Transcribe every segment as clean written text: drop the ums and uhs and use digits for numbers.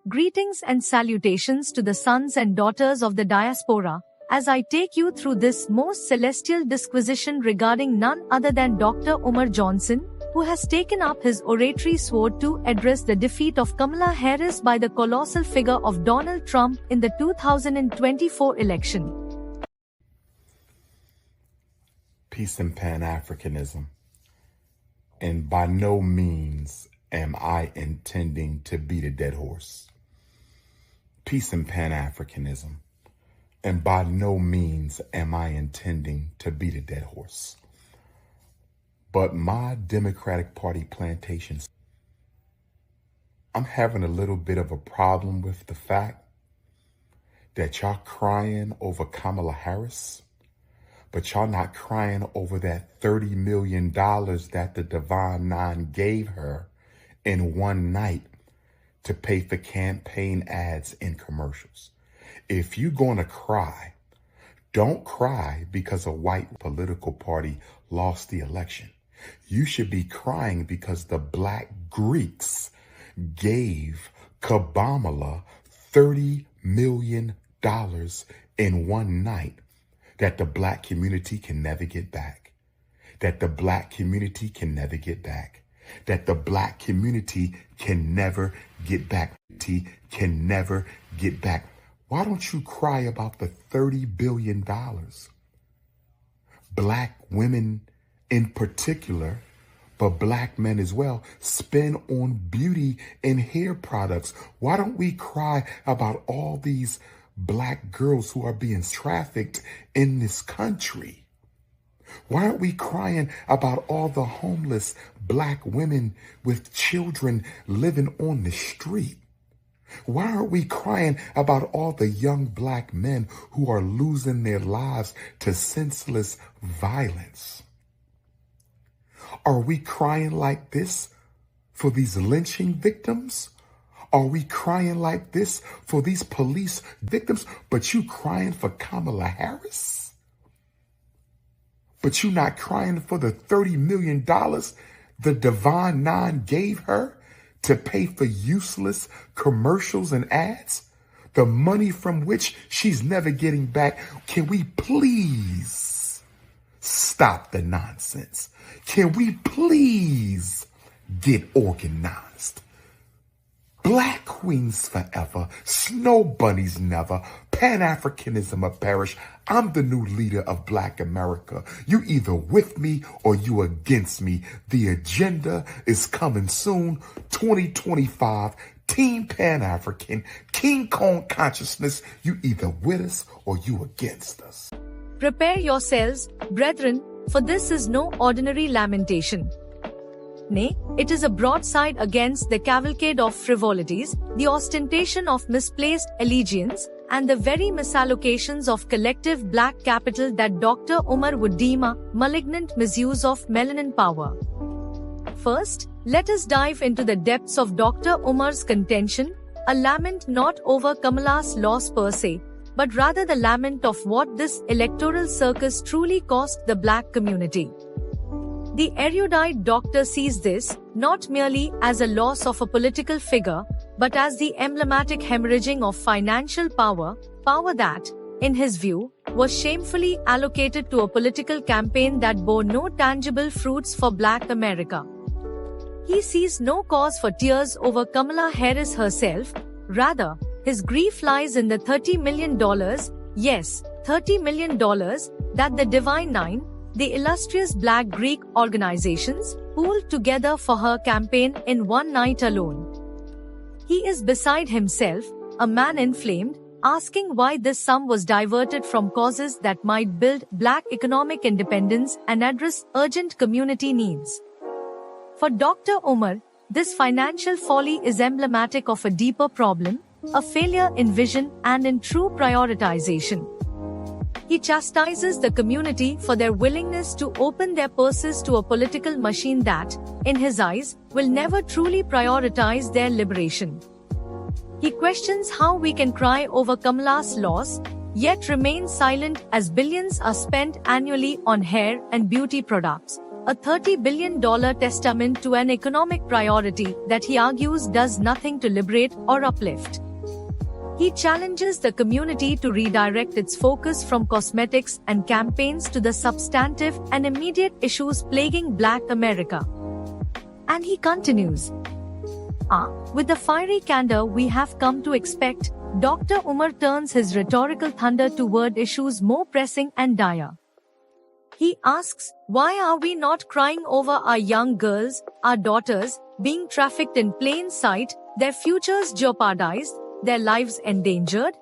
Greetings and salutations to the sons and daughters of the diaspora, as I take you through this most celestial disquisition regarding none other than Dr. Umar Johnson, who has taken up his oratory sword to address the defeat of Kamala Harris by the colossal figure of Donald Trump in the 2024 election. Peace and Pan-Africanism. And by no means am I intending to beat a dead horse. Peace and Pan-Africanism. And by no means am I intending to beat a dead horse. But my Democratic Party plantations, I'm having a little bit of a problem with the fact that y'all crying over Kamala Harris, but y'all not crying over that $30 million that the Divine Nine gave her in one night to pay for campaign ads and commercials. If you're going to cry, don't cry because a white political party lost the election. You should be crying because the Black Greeks gave Kamala $30 million in one night that the Black community can never get back. That the Black community can never get back. That the Black community can never get back. Can never get back. Why don't you cry about the $30 billion Black women in particular, but Black men as well, spend on beauty and hair products? Why don't we cry about all these Black girls who are being trafficked in this country? Why aren't we crying about all the homeless Black women with children living on the street? Why aren't we crying about all the young Black men who are losing their lives to senseless violence? Are we crying like this for these lynching victims? Are we crying like this for these police victims? But you crying for Kamala Harris? But you not crying for the $30 million the Divine Nine gave her to pay for useless commercials and ads? The money from which she's never getting back. Can we please stop the nonsense? Can we please get organized? Black queens forever, snow bunnies never, Pan-Africanism a perish. I'm the new leader of Black America. You either with me or you against me. The agenda is coming soon, 2025, Team Pan-African, King Kong consciousness. You either with us or you against us. Prepare yourselves, brethren, for this is no ordinary lamentation. Nay, it is a broadside against the cavalcade of frivolities, the ostentation of misplaced allegiance, and the very misallocations of collective Black capital that Dr. Umar would deem a malignant misuse of melanin power. First, let us dive into the depths of Dr. Umar's contention, a lament not over Kamala's loss per se, but rather the lament of what this electoral circus truly cost the Black community. The erudite doctor sees this, not merely as a loss of a political figure, but as the emblematic hemorrhaging of financial power that, in his view, was shamefully allocated to a political campaign that bore no tangible fruits for Black America. He sees no cause for tears over Kamala Harris herself, rather, his grief lies in the $30 million, yes, $30 million, that the Divine Nine, the illustrious Black Greek organizations, pooled together for her campaign in one night alone. He is beside himself, a man inflamed, asking why this sum was diverted from causes that might build Black economic independence and address urgent community needs. For Dr. Umar, this financial folly is emblematic of a deeper problem, a failure in vision and in true prioritization. He chastises the community for their willingness to open their purses to a political machine that, in his eyes, will never truly prioritize their liberation. He questions how we can cry over Kamala's loss, yet remain silent as billions are spent annually on hair and beauty products, a $30 billion testament to an economic priority that he argues does nothing to liberate or uplift. He challenges the community to redirect its focus from cosmetics and campaigns to the substantive and immediate issues plaguing Black America. And he continues, with the fiery candor we have come to expect, Dr. Umar turns his rhetorical thunder toward issues more pressing and dire. He asks, why are we not crying over our young girls, our daughters, being trafficked in plain sight, their futures jeopardized, their lives endangered?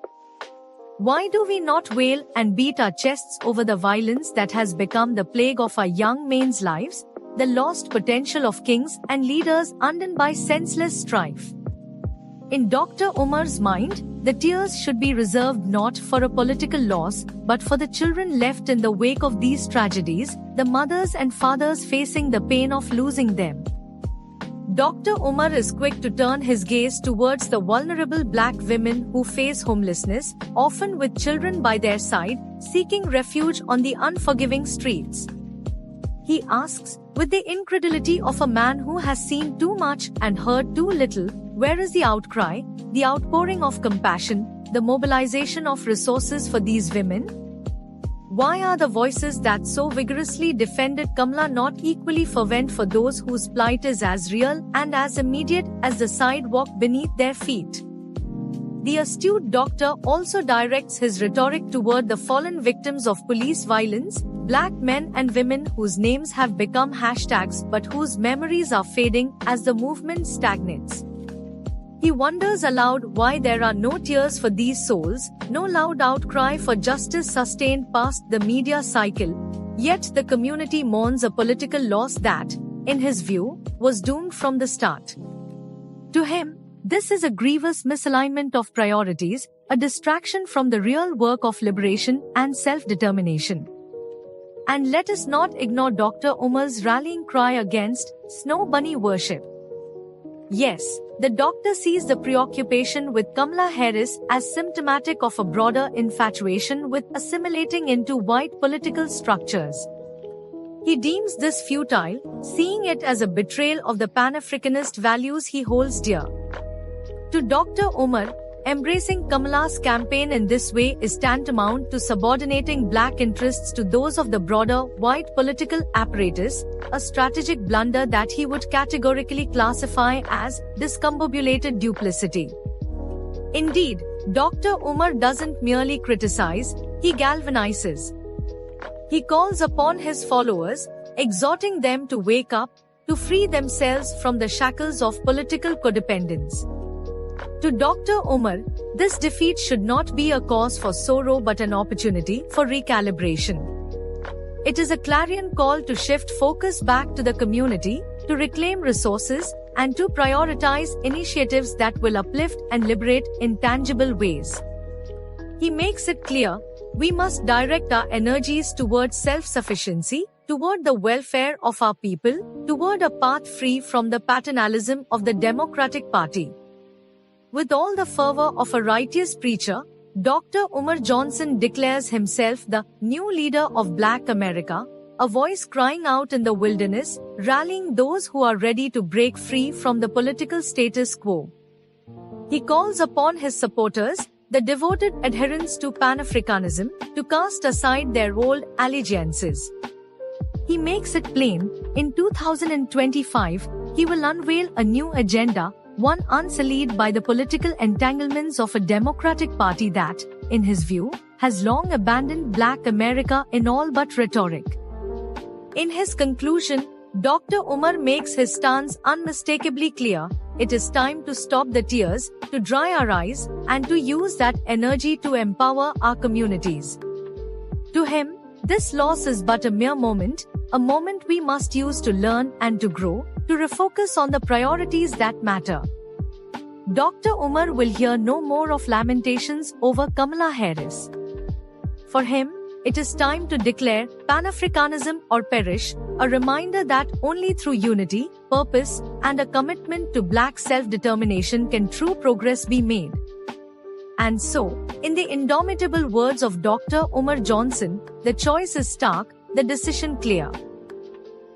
Why do we not wail and beat our chests over the violence that has become the plague of our young men's lives, the lost potential of kings and leaders undone by senseless strife? In Dr. Umar's mind, the tears should be reserved not for a political loss, but for the children left in the wake of these tragedies, the mothers and fathers facing the pain of losing them. Dr. Umar is quick to turn his gaze towards the vulnerable Black women who face homelessness, often with children by their side, seeking refuge on the unforgiving streets. He asks, with the incredulity of a man who has seen too much and heard too little, where is the outcry, the outpouring of compassion, the mobilization of resources for these women? Why are the voices that so vigorously defended Kamala not equally fervent for those whose plight is as real and as immediate as the sidewalk beneath their feet? The astute doctor also directs his rhetoric toward the fallen victims of police violence, Black men and women whose names have become hashtags but whose memories are fading as the movement stagnates. He wonders aloud why there are no tears for these souls, no loud outcry for justice sustained past the media cycle, yet the community mourns a political loss that, in his view, was doomed from the start. To him, this is a grievous misalignment of priorities, a distraction from the real work of liberation and self-determination. And let us not ignore Dr. Umar's rallying cry against snow bunny worship. Yes, the doctor sees the preoccupation with Kamala Harris as symptomatic of a broader infatuation with assimilating into white political structures. He deems this futile, seeing it as a betrayal of the Pan-Africanist values he holds dear. To Dr. Umar, embracing Kamala's campaign in this way is tantamount to subordinating Black interests to those of the broader white political apparatus, a strategic blunder that he would categorically classify as discombobulated duplicity. Indeed, Dr. Umar doesn't merely criticize, he galvanizes. He calls upon his followers, exhorting them to wake up, to free themselves from the shackles of political codependence. To Dr. Umar, this defeat should not be a cause for sorrow but an opportunity for recalibration. It is a clarion call to shift focus back to the community, to reclaim resources, and to prioritize initiatives that will uplift and liberate in tangible ways. He makes it clear, we must direct our energies towards self-sufficiency, toward the welfare of our people, toward a path free from the paternalism of the Democratic Party. With all the fervor of a righteous preacher, Dr. Umar Johnson declares himself the new leader of Black America, a voice crying out in the wilderness, rallying those who are ready to break free from the political status quo. He calls upon his supporters, the devoted adherents to Pan-Africanism, to cast aside their old allegiances. He makes it plain, in 2025, he will unveil a new agenda, one unsullied by the political entanglements of a Democratic Party that, in his view, has long abandoned Black America in all but rhetoric. In his conclusion, Dr. Umar makes his stance unmistakably clear: it is time to stop the tears, to dry our eyes, and to use that energy to empower our communities. To him, this loss is but a mere moment, a moment we must use to learn and to grow, to refocus on the priorities that matter. Dr. Umar will hear no more of lamentations over Kamala Harris. For him, it is time to declare Pan-Africanism or perish, a reminder that only through unity, purpose, and a commitment to Black self-determination can true progress be made. And so, in the indomitable words of Dr. Umar Johnson, the choice is stark, the decision clear.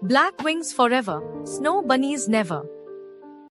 Black wings forever, snow bunnies never.